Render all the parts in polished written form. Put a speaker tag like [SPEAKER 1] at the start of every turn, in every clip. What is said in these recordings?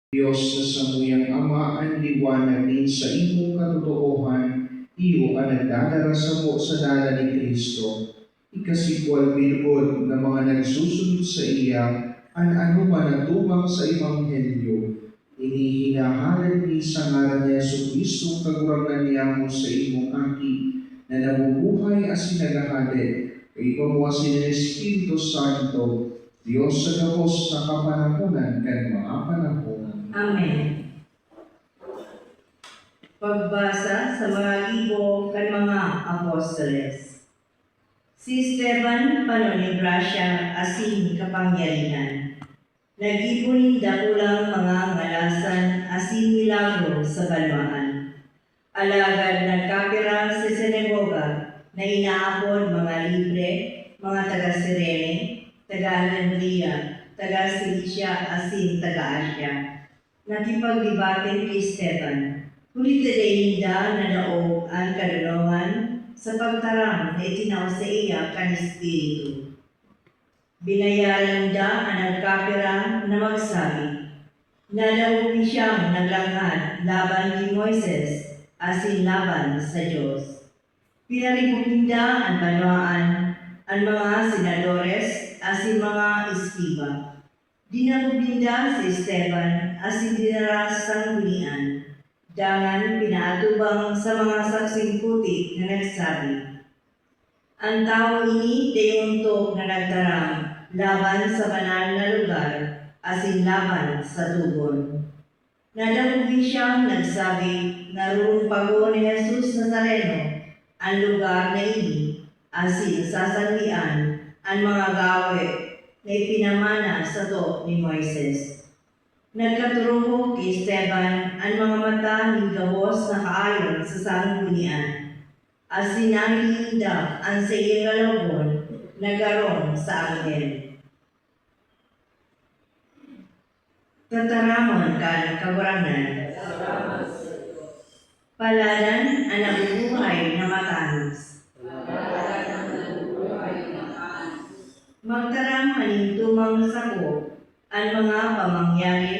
[SPEAKER 1] Diyos na samuyang Ama, ang liwanag din sa imong katotoohan, iyo ang nagdadara sa mo sa dala ni Kristo. Ikasikwal bilod na mga nagsusunod sa iya, ang anuman ang tumang sa Ebanghelyo. Inihinahalad ni sa ngalan ni Jesu kagurangan niya mo sa imong aki, na nabubuhay as sinagahalid, kay pamuwasin ng Espiritu Santo, Diyos sa gabos na kapanahonan kan mga panahon.
[SPEAKER 2] Amen. Pagbasa sa mga libo kan mga apostoles. Si Esteban panon ni Gracia asin kapangyarihan. Nagibon dakulang mga ngalasan asin milagro sa banwaan. Alagad nagkapira sa sinagoga na inaapod mga libre, mga taga-Sirene, taga-Alejandria, taga-Cilicia asin taga-Asia. Nakipagdibatin kay Esteban, kulit hinda na daog ang kadunungan sa pagtarang na itinaw sa iya kan Espiritu. Binayaran da ang nagkapira na magsabi, na daog ni siyang naglangad laban ni Moises asin laban sa Diyos. Pinaribugin da ang banwaan ang mga senadores asin mga iskiba. Dinagubinda si Esteban asin dinaras sanggunian. Dangan pinaatubang sa mga saksing putik na nagsabi, ang tao ini dayuntok na nagdarang laban sa banal na lugar asin laban sa tugon. Nadagubin siyang nagsabi na roon pago ni Jesus Nazareno ang lugar na ini asin sasanlian ang mga gawe na ipinamana sa to ni Moises. Nagkaturuho kay Esteban ang mga mata ni gawos na kaayon sa sanggunian. As sinahilinda ang sa iyong galawon na garong sa anghel. Tataramon ka ng kabarangan. Paladan ang nabubuhay na matanos. Magtarang manintumang sako ang mga pamangyari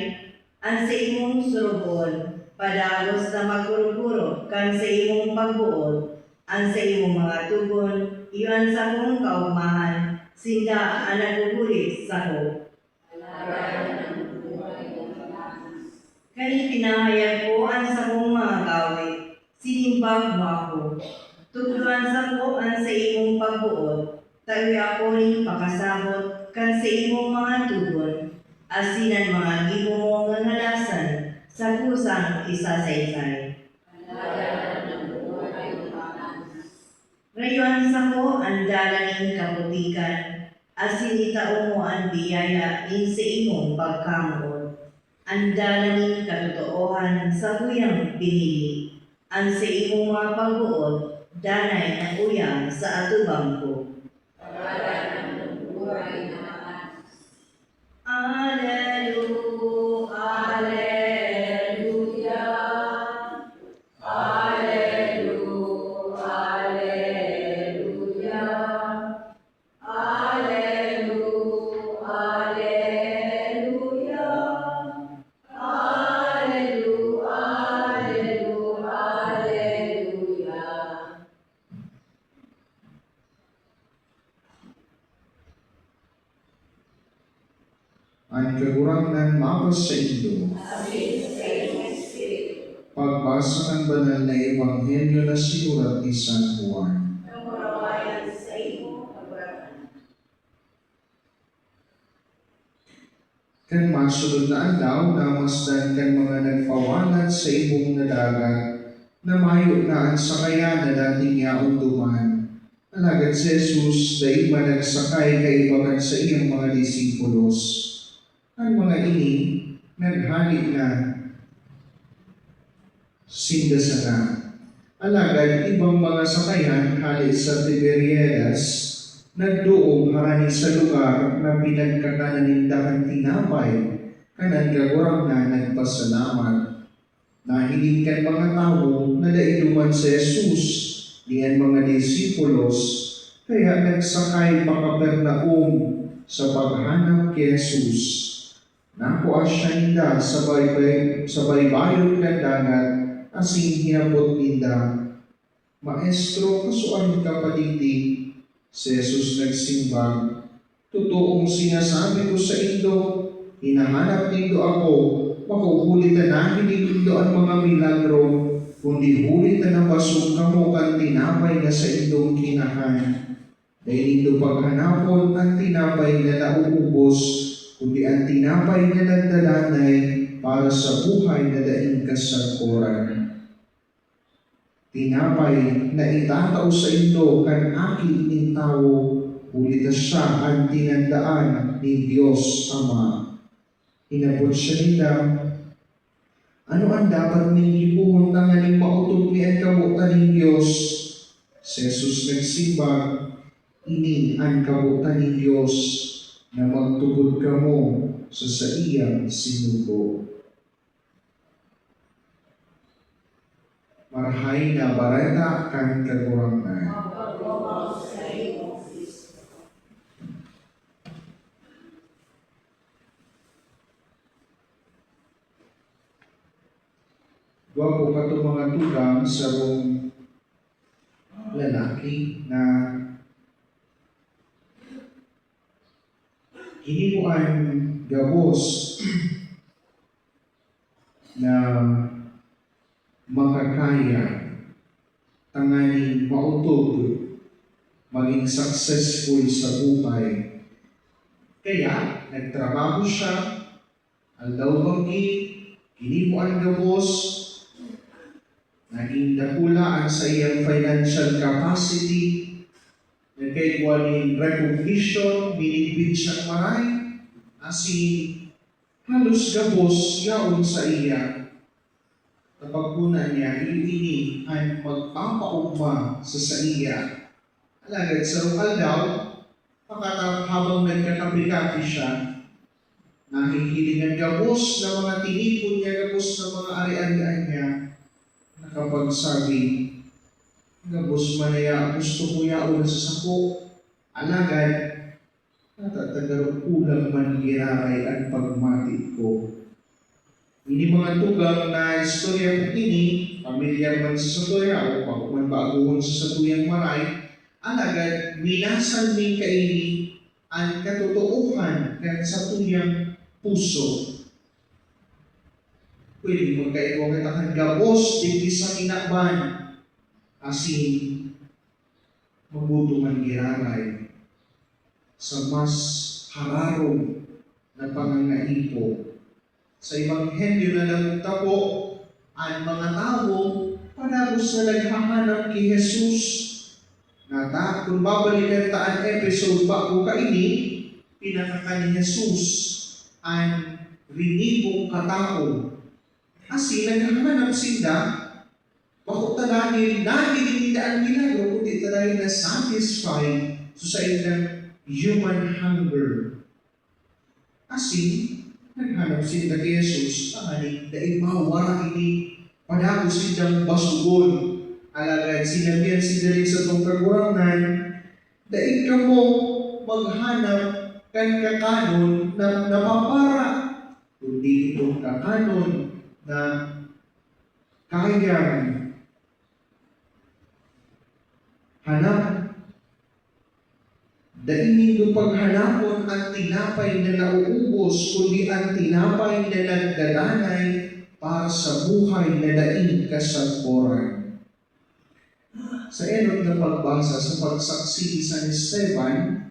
[SPEAKER 2] ang sa imong surubon, padagos na magpuro-puro kan sa imong pagbuod, ang sa imong mga tugon, iyon sa kong kaugmahan, sinda ang nagugulit sako. Kani pinahayag ko ang sa kong mga gawi, sinimbag mo ako. Tugluan sa ko ang sa imong pagbuod, tawi ako rin pakasabot kan sa imong mga tugon, asinan mga gibo mong ngalasan sa kusang isasaysay. Rayuan sa ko ang dalaning kaputikan, asin itao mo ang biyaya in sa imong pagkamuot. Ang dalaning katotoohan sa kuyang pinili, ang sa imong mga pagbuot, danay ang uyang sa atubang ko.
[SPEAKER 1] Ang kagurangan mapas sa inyo. Pagbasa ng banal na Ebanghelyo na sinulat ni San Juan. Kan masunod na adlaw na masdan kan mga nagpawanan sa ibong nadagat, na mayo na ang sakaya na dating yaon duman. Alagad si Jesus dahil managsakay kaibagan sa iyang mga disipulos. Ang mga ini naghalik na sindasana. Alagad ibang mga sakayan halit sa Tiberiadas nagduong harani sa lugar na pinagkakananindahan tinapay kanan gagurang na nagpasalamat. Nahiling kan mga tao na daiduman sa Jesus diyan mga disipulos kaya nagsakay pa Kapernaum sa paghanap kay Jesus. Nakuha siya ninda sa baybayon kan dagat, asing hinabot ninda, Maestro, kasuan ka padigdi. Si Jesus nagsimbag, Totoong sinasabi ko sa indo, hinahanap nindo ako, makuhulitan namin nindo ang mga milagro, kundi hulitan na basog kamo kan tinapay na sa indong kinahan. Dahil nindo paghanapon ang tinapay na nauubos, kundi ang tinapay na nagdalanay para sa buhay na daing kasakuran. Tinapay na itatao sa indo kan aking intawo, ulit siya ang tinandaan ni Diyos Ama. Inabot siya nila, ano ang dapat ninyo pumunta nga ni mautog ni ang kabutan ng Diyos? Si Jesus nagsimbag, ini ang kabutan ng Diyos na magtubod kamo sa iyang sinugo. Marhay na barata kan kagurangan. Gwapo ka itong mga tugang sa rong lalaki na hinimuan gabos na makakaya tanganing mautog maging successful sa buhay. Kaya nagtrabaho siya, aldaw banggi, hinimuan gabos, naging dakula ang sa iyang financial capacity, nagkaigwa ng recognition, binigbid siyang maray, asin halos gabos yaon sa iya. Napagpunan niya, ini ang magpapaugma sa iya. Alagad sa rukal daw, habang nagkakapi-kapi siya, nakikilingan gabos na mga tinipon niya, gabos na mga ari-arian niya, nakapagsabi, gabos manaya, gusto ko yaon sa sako, alagad, natatagaro ulang man giraray ang pagmati ko. Ini mga tugang na istorya po ini, pamilyar man sa satoya o pagkuman baguhon sa satuyang maray, alagad minasan ni kaini ang katotoohan ng satuyang puso. Pwede magkaitwa katakan gabos digdi sa kinakban, asin mabuto man giraray sa mas hararong na pangangaipo. Sa Ebanghelyo na nagtabo, ang mga tao panagos na naghahanap kay Jesus. Kung babalikan taan episode bago kaini, pinakaka ni Jesus ang rinibong katao. Asi naghahanap sila, bakit talahin nagiging ang milagro, kundi talahin na satisfied sa ilang human hunger. Asi, naghanap sila kay Jesus, dahil mawara ini, padagos silang basugon. Alagad sinabihan sila rin sa itong kagurangan, dahil ka mo maghanap kan kakanon na napapara, kundi itong kakanon na kayang hanap. Dahil nindo paghanapon ang tinapay na nauubos, kundi ang tinapay na nagdalanay para sa buhay na daing kasaguran. Sa enot na pagbasa sa pagsaksi sa Esteban,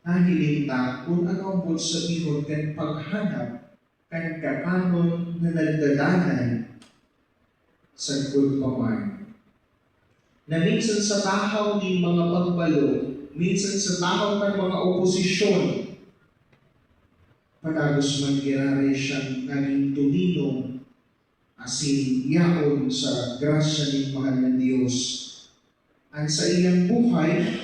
[SPEAKER 1] nahilinta kung ano ang sa ihod kan paghanap kan kakanon na nagdalanay sa gudpaman. Na minsan sa tahaw ni mga pagbalo, minsan sa tahaw ng mga oposisyon, panagos man giraray siyang naging tuminong asin yaon sa grasya ni mahal na Diyos. Ang sa iyang buhay,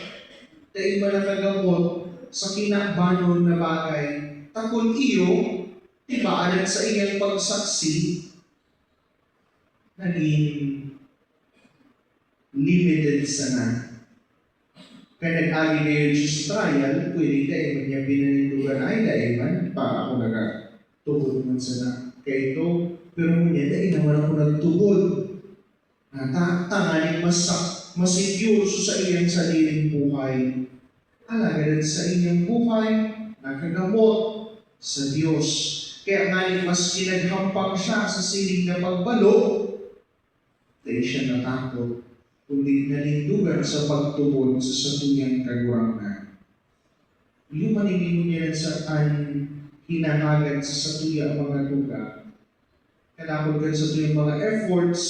[SPEAKER 1] dahil manakagamot sa kinakbanon na bagay, takon iyo, ibaanan sa iyang pagsaksi, naging limited sana. Kaya nag-agi na yun sa trial, pwede tayo niya pinanindugan ay dahil man, para ako tubod man sana. Kaya ito, pero ngunit ay naman ako nagtubod. Tangaling masecure sa iyang sariling buhay. Alagad sa iyang buhay, nakagamot sa Diyos. Kaya ngayon mas kinaghampang siya sa siling na pagbalo, dahil siya natakot, kundi nalindugan sa pagtubod sa satuyang kagurangan. Yung maningin niya sa hinahagad sa satuya ang mga tuga. Kalakot ka sa tuyang mga efforts,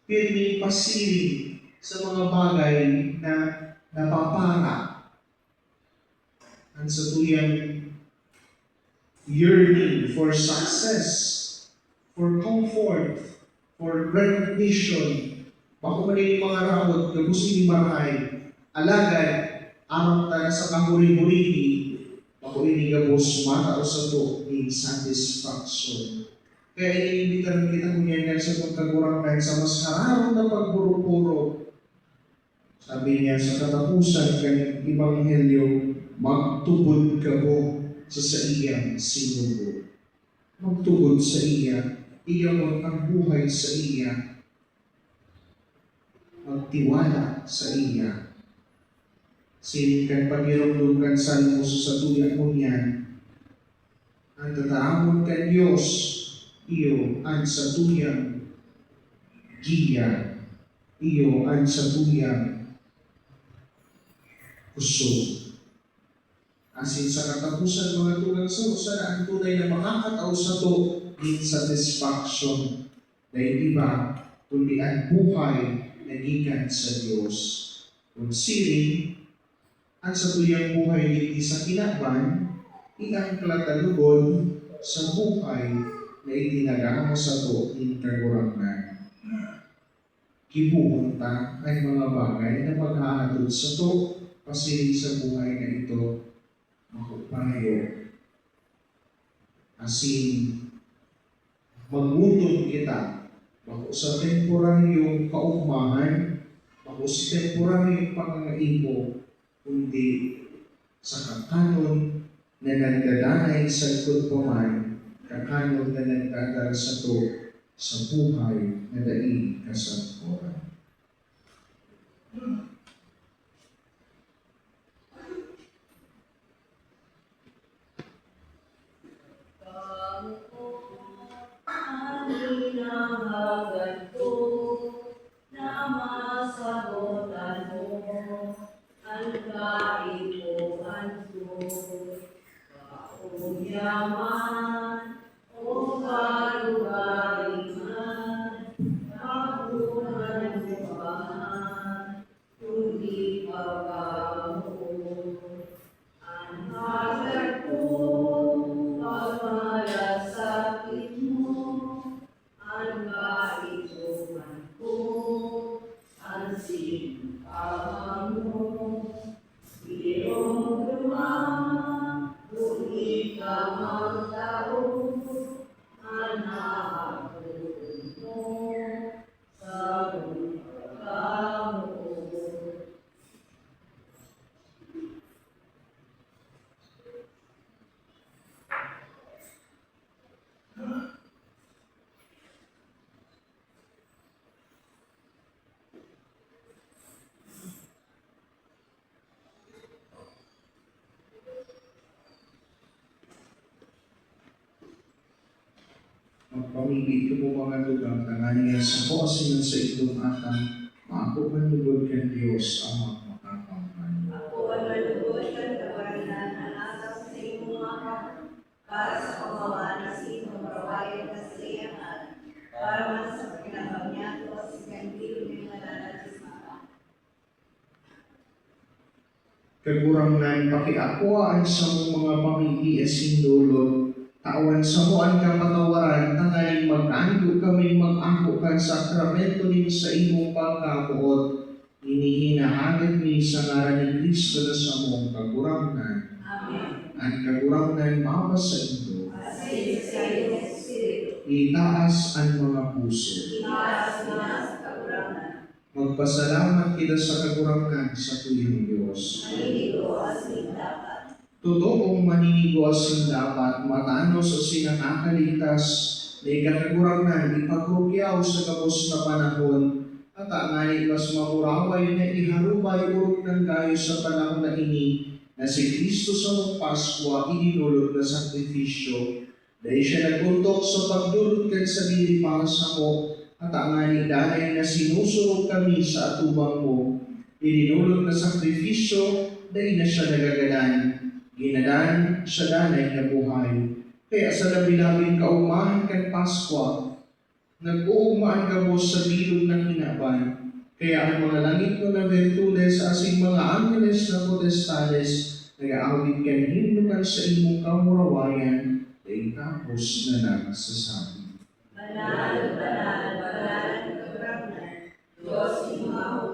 [SPEAKER 1] pirmi pasiling sa mga bagay na napapara. Ang satuyang yearning for success, for comfort, for recognition. Bako man yung mga rawod, kagusin ni Maray, alagad, amang tayo sa kahuri-huri, bako inigabos mata o sa to, in satisfaction. Kaya iniimbitan kita kunyan sa pagkagurangan sa mas hararo na pagburo-puro. Sabi niya sa katapusan ng Ebanghelyo, magtubod ka mo sa iyang sinugo. Magtubod sa iya, iyamot ang buhay sa iya. Magtiwala sa iya. Sinikan pagirong-lugan sa mo sa tuya mo niyan. Ang tataamon ka Diyos, iyo ang sa tuyang giya. Iyo ang sa tuyang kusog. Asin sa katapusan mga tugang sa ang tunay na makakataw sa to in satisfaction. Dahil iba, kundi ang buhay na gikan sa Diyos. Kung siring, ang sa tuyang buhay hindi sa kinaban, ilang klatalugon sa buhay na itinagamo sa to in kagurangan. Kibuhon ta ay mga bagay na paghahatod sa to, pasiling sa buhay na ito, makupayo. Asin, magutod kita, bako sa temporaryong kaugmahan, bako sa temporaryong pangangaibo, kundi sa kakanon na nagdadanay sa likod paman, kakanon na nagdadala sa to sa buhay na daig kasangkuran.
[SPEAKER 2] Yaman, o kalugaring man, kabuhan mo man, kundi pagkamu. Ang hagat ko, pagmalasakit mo, ang kaituman ko, ang simpang mo, iyong lumang, kundi kamang tao, ang nakakulong mo, sa lupa mo.
[SPEAKER 1] Magpamigit ko po mga lugang tanganiya sa po asinan sa itong atang maako manlugod kan Diyos ang makapangkan.
[SPEAKER 2] Ako ang malugod at kabayanan ang asas sa iyong mga para sa pamamaan na sino marawayan na sa iyangan, para man sa pinabangyato at sa kandilo ng mananatis na.
[SPEAKER 1] Kagurangnan pakiakuan sa mga pamigi asindulot, tawan sa mo ang kapatawaran, tangaling mag-ando kami mag-ako kan sakramento nin sa imong pagkabuot, inihinahagad ni sa ngaran ni Kristo na sa mong kagurangnan.
[SPEAKER 2] Amen.
[SPEAKER 1] Ang kagurangnan mama sa ito,
[SPEAKER 2] Asin sa iyong espiritu,
[SPEAKER 1] itaas ang mga puso.
[SPEAKER 2] itaas na sa kagurangan,
[SPEAKER 1] Magpasalamat kita sa kagurangnan sa tuyong Diyos.
[SPEAKER 2] naliligo as dapat.
[SPEAKER 1] Totoong maninigos ng dapat matanos o sinakakaligtas na ikakagurangnan ipagrugyaw sa kapos na panahon at angay mas mamuraway na iharubay urog ng gayo sa panahon na ini na si Kristo sa mong Paskwa idinulot na sakripisyo dahil siya nagpuntok sa pagdulot kan sarili para sa mo at angay dahil na sinusurog kami sa atubang mo idinulot na sakripisyo dahil na siya nagagalan ginadan sa danay na buhay. Kaya sa labi-labing kaumahan kan Paskwa, nag-uugmaan ka mo sa bilog ng hinaban. Kaya ang mga langit mo na virtudes asing mga angeles na potestades, nag-aawit kan himno kan sa imong kamurawayan, ay tapos na nagsasabi.
[SPEAKER 2] Banal, banal, banal, kagrangnan, Diyos imong ako,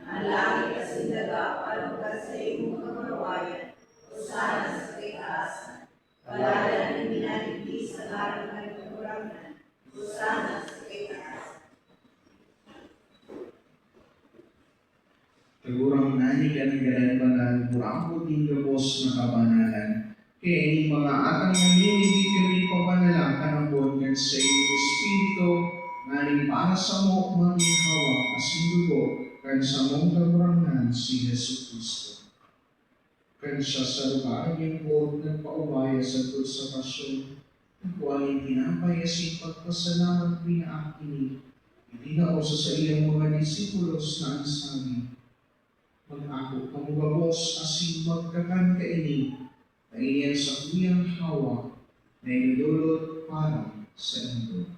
[SPEAKER 2] ang langit kasing daga, palungkas sa imong kamurawayan, usana sa kaitaasan. Palayan ang minaligdi sa ngalan ng kagurangan, usana sa kaitaasan.
[SPEAKER 1] Kagurang nani ka ng galan-banal, murako din gabos na kabanalan. Kaya ini mga atang nanginibig kami papanalangkan ang bongan sa iyong Espiritu, ngaling para sa mo maminhawa asing dugo, kan sa mong kagurangan si Yesu Cristo. Kan siya sa lugar niyang buod nagpaubaya sa sa pasyon, nagkuhaling tinapay asing pagpasalamat pinaakini, itinao sa iyang mga disipulos na ansabi, mag-ako kamugabos asing magkakan kaini, na iyan sa kuyang hawa na inudulot para sa ito.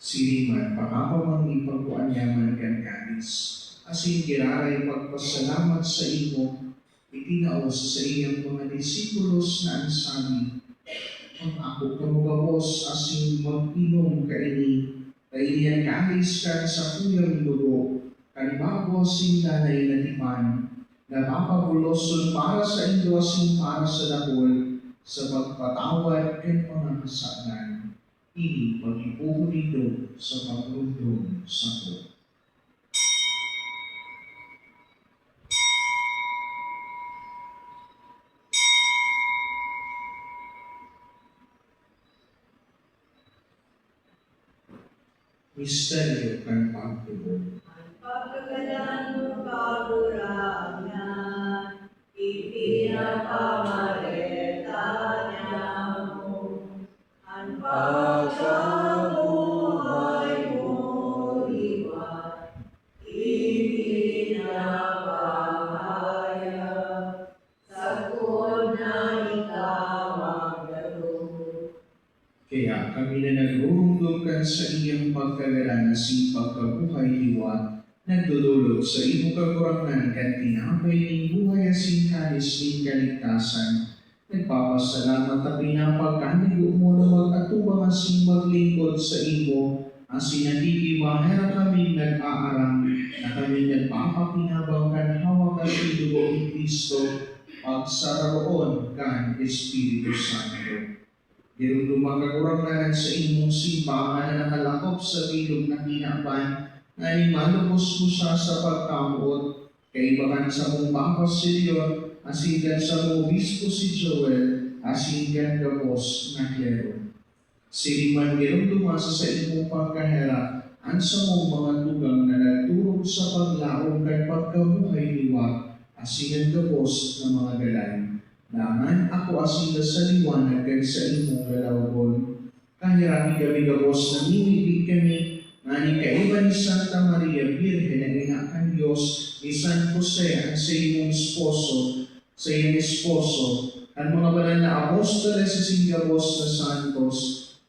[SPEAKER 1] Siriman, pakapamang ipagkuanyaman kan kanis, asin kiraray pagpasalamat sa imo, itinaos sa iyang mga disipulos na ansabi, ang ako kamugabos asin mag-inom kaini, kainihan kanis kan sa kuyang dugo, kan bago asin danay na tipan, na papabuloson para sa indo asin para sa dakol, sa pagpatawad kan mga kasalan. Ini pag-ipuhulito sa pagrundong sa ko. Misteryo kan pagtubo.
[SPEAKER 2] Ang pagkagalan mo kagurangan, ipinapamareta niya mo. Ang pagkabuhay mo iwan, ipinapahayag, sagod na ikaw ang laro.
[SPEAKER 1] Kaya kami na nagrurungdong sa iyang pagkagalan na si pagkabuhay liwat, nagdudulot sa iyong kakurangan kan tinapay ng buhay asin kalis ng kaligtasan. Nagpapasalamat at pinapagkanigo mo na mag-atubang asin maglingkod sa imo, asin nakikimahera kami nag-aarang, na kami nagpapapinabang kan hawak at idugo ni Kristo, pagsararoon kan Espiritu Santo. Dirong lumakakurangan sa imong simbahan na nakalakop sa bilog ng hinaban, na malubos mo siya sa pagkamuot, kaibakan sa mong Pampasilyon, asingan sa mong Obispo si Joel, asingan gabos na klero. Siliman dirong dumasa sa imong pagkahera, ansa mong mga tugang na nagturog sa paglaong kay pagkabuhay liwa, asingan gabos na mga galan. Naman ako asila sa liwanag kay sa imong galawgon. Kahirami kami gabos na mimibig kami, ngani kaiba ni Santa Maria Virgen na inakan Diyos, ni San Jose ang sa imong esposo, sa iyong esposo, ang mga banal na apostoles sa singgabos na santos,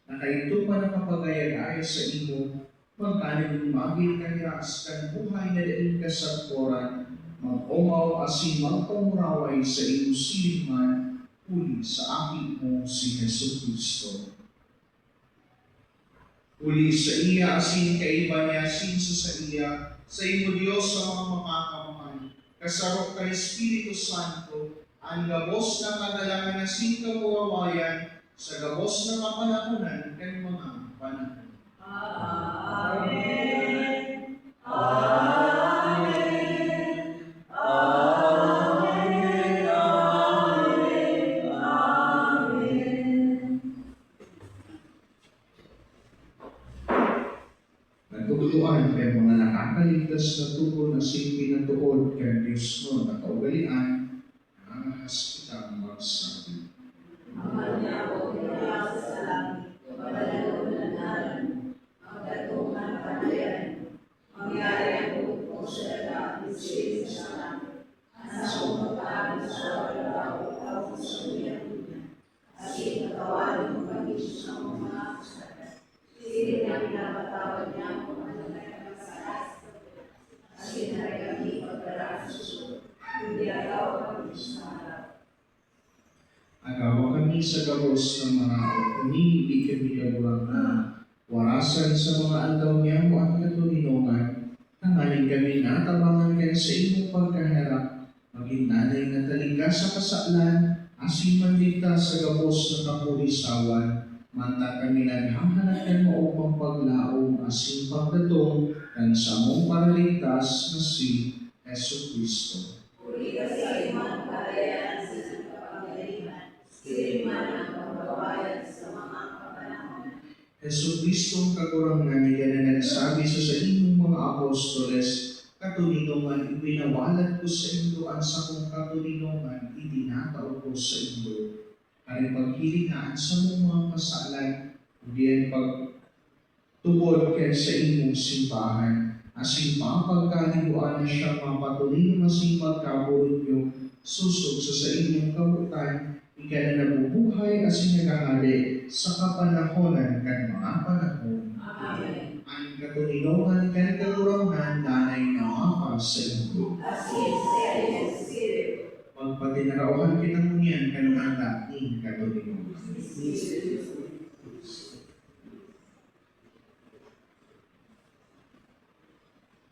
[SPEAKER 1] na kaito pa nakapagayagay sa imo, magkanin maging kahiras kan buhay na daing kasagporan, mag-umaw asin magpamuraway sa iyong silingman, uli sa aking mo si Yesu Cristo. Uli sa iya asin kaiba niya asin sa iya, sa imo Diyos sa mga makakamahal, kasarok ka Espiritu Santo, ang gabos na kagalangan asin kabuhawayan, sa gabos na kapanahonan kan mga panahon.
[SPEAKER 2] Amen. Amen. Amen. Amen. Amen.
[SPEAKER 1] Nagtutuan kay mga nakakaligtas na tugon na simpi na tuod kay Diyos no na kaugalian, nangangahas kitang magsabi.
[SPEAKER 2] Ama niya o niya sa langit, padalagulanan, magdatungan padayan, mangyari ang bukong sa dagat, isip sa langit, sa umutan sa wala, ikaw sa uyan, asin katawan mo kami sa mga kasalanan. Sino na pinapatawad niya kung ano na yung masalas, asin na kami pagdaraan susunod, hindi agaw kami sa harap.
[SPEAKER 1] Agawa kami sa gabos ng mga umibig kami kabulangan, warasan sa mga andaw niya mo at katulinungan, tangaling kami natabangan kayo sa imong pagkaharap, maging nanay na taligka sa kasalan, asin mandita sa gabos ng kapulisawan, manta kami naghahanap mo upang paglaong asin pagdatong ng sa mong paraligtas na si Yesu Kristo.
[SPEAKER 2] Uli ka sa imang kalayan sa kapangyarihan, siriman ang pagbabayad sa mga kapanahon.
[SPEAKER 1] Yesu Kristo ang kagurangan niya na nagsabi sa inyong mga apostoles, katulinungan ibinawalat ko sa inyo ang sa kong katulinungan itinatao ko sa inyo. Ang paghilingaan sa mga kasalan, kundi ang pagtubod kaya sa inyong simbahan, asin pagkaliguan na siya mapatuloy na masing magkaburot nyo, susog sa inyong kabutan, ika na nabubuhay asin nagahali sa kapanahonan kan mga panahon.
[SPEAKER 2] Amen.
[SPEAKER 1] Ang katulinungan kan kagurangan danay na mapa sa inyo.
[SPEAKER 2] Asin sa iyong espiritu.
[SPEAKER 1] Magpatinarauhan kitang ngunyan kan mga dating katulinungan.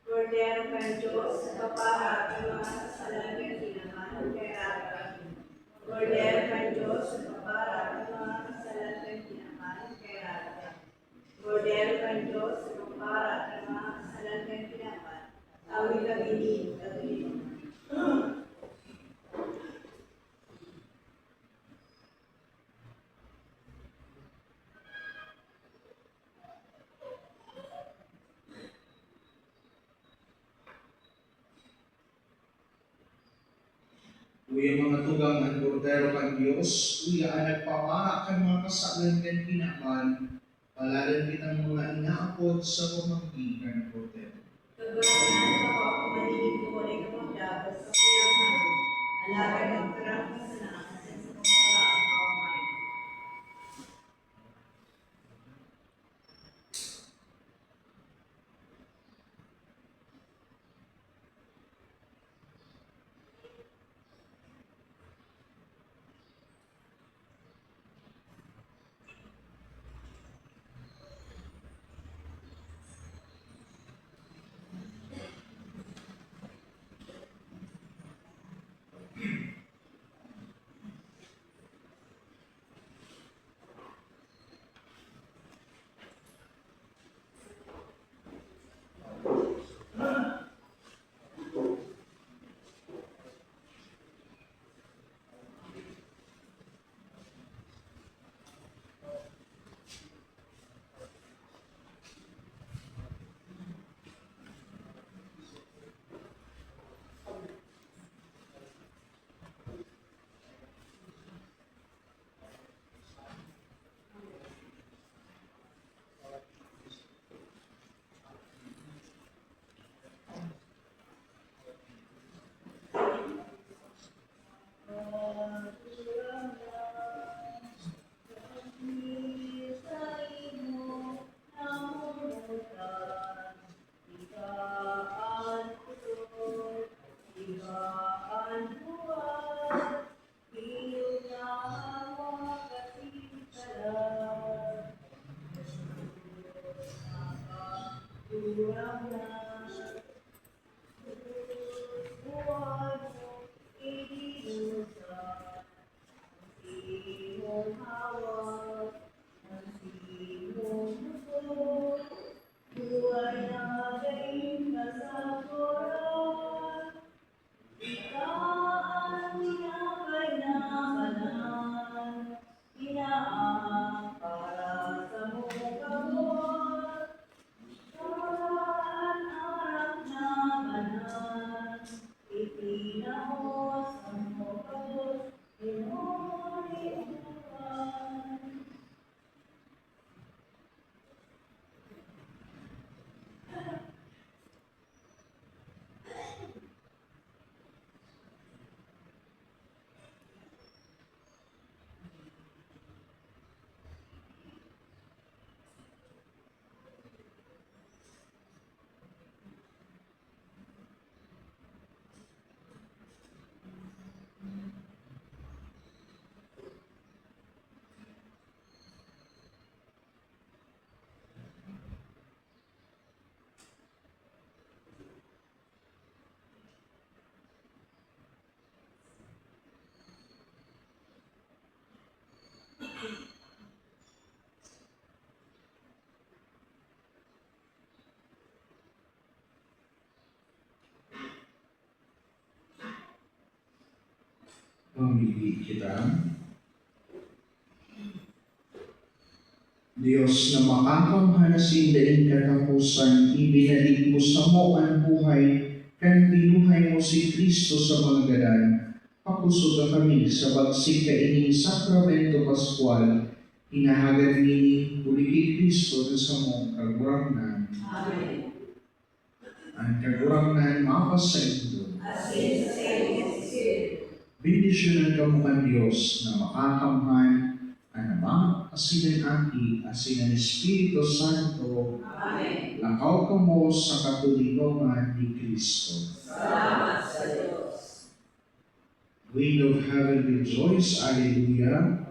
[SPEAKER 2] Cordero ka Diyos, sa kapahat ng mga kasalanan kinaman kay Abraham. Cordero ka Diyos, sa kapahat ng mga kasalanan kinaman kay Abraham. Cordero ka Diyos, sa kapahat ng mga kasalanan kinaman, awi kami ni katulinungan.
[SPEAKER 1] Uya mga tugang ang kordero kang Diyos, uya ang nagpapara kang mga kasalan kan kinaman, palalan kitang mga inaapod sa pamanggi kan kordero.
[SPEAKER 2] Kagawin ang ako manigit ko rin ang dapat sa kiyang naman. Alagad ang karang kasalanan sa pagkalaan ng pamamayan.
[SPEAKER 1] Mamili kita. Diyos na makakamhanasin daing katapusan, ibinalik mo sa mo ang buhay, kan binuhay mo si Kristo sa mga gadan. Pakusog kami sa bagsik kaining sakramento Pascual, inahagad nini uligi Kristo sa mong kagurangnan.
[SPEAKER 2] Amen.
[SPEAKER 1] Ang kagurangnan mapas sa ito.
[SPEAKER 2] Asin sa iyong
[SPEAKER 1] Bendisyonan ka mo ang Diyos na makakamhan ang Ama, asin ang Aki, asin ang Espiritu Santo,
[SPEAKER 2] Amen.
[SPEAKER 1] lakaw ka mo sa katulinongan ni Kristo.
[SPEAKER 2] Salamat sa Diyos.
[SPEAKER 1] Queen of Heaven, rejoice, Alleluia,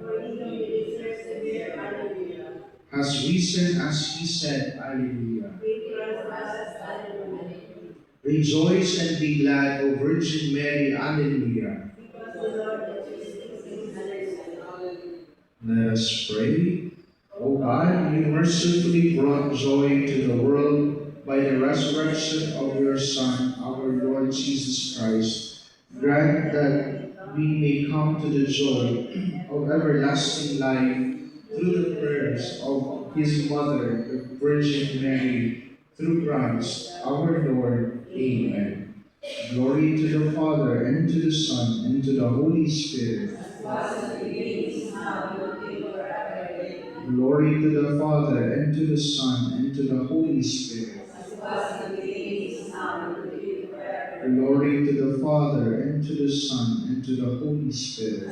[SPEAKER 1] has risen as He said, Alleluia. Rejoice and be glad, O Virgin Mary, Alleluia. Let us pray. O God, you mercifully brought joy to the world by the resurrection of your Son, our Lord Jesus Christ. Grant that we may come to the joy of everlasting life through the prayers of His Mother, the Virgin Mary, through Christ our Lord. Amen. Glory to the Father, and to the Son, and to the Holy Spirit. Glory to the Father, and to the Son, and to the Holy Spirit. Glory to the Father, and to the Son, and to the Holy Spirit.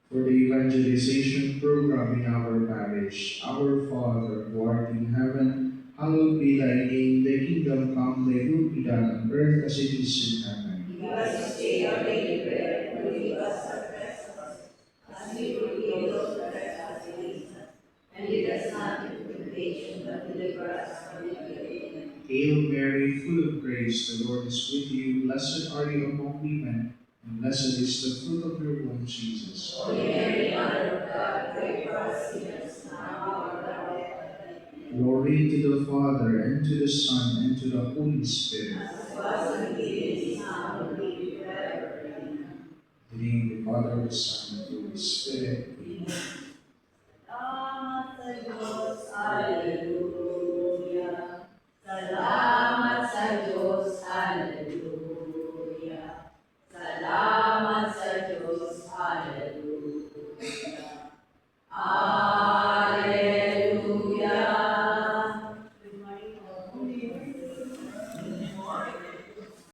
[SPEAKER 1] For the evangelization program in our parish, our Father, who art in heaven, hallowed be thy name. Thy kingdom come, thy will be done on earth as it is in heaven.
[SPEAKER 2] Give us this day our daily bread, and forgive us our trespasses, as we forgive those who trespass against us. And lead us not into temptation, but deliver us from evil. Amen.
[SPEAKER 1] Hail Mary, full of grace, the Lord is with you. Blessed are you among women, and blessed is the fruit of your womb, Jesus.
[SPEAKER 2] Holy Mary, Mother of God, pray for us sinners, now and at our death.
[SPEAKER 1] Glory to the Father, and to the Son, and to the Holy Spirit.
[SPEAKER 2] As it was in the beginning, is now, and will be forever. Amen.
[SPEAKER 1] In the name of the Father, the Son, and the Holy Spirit.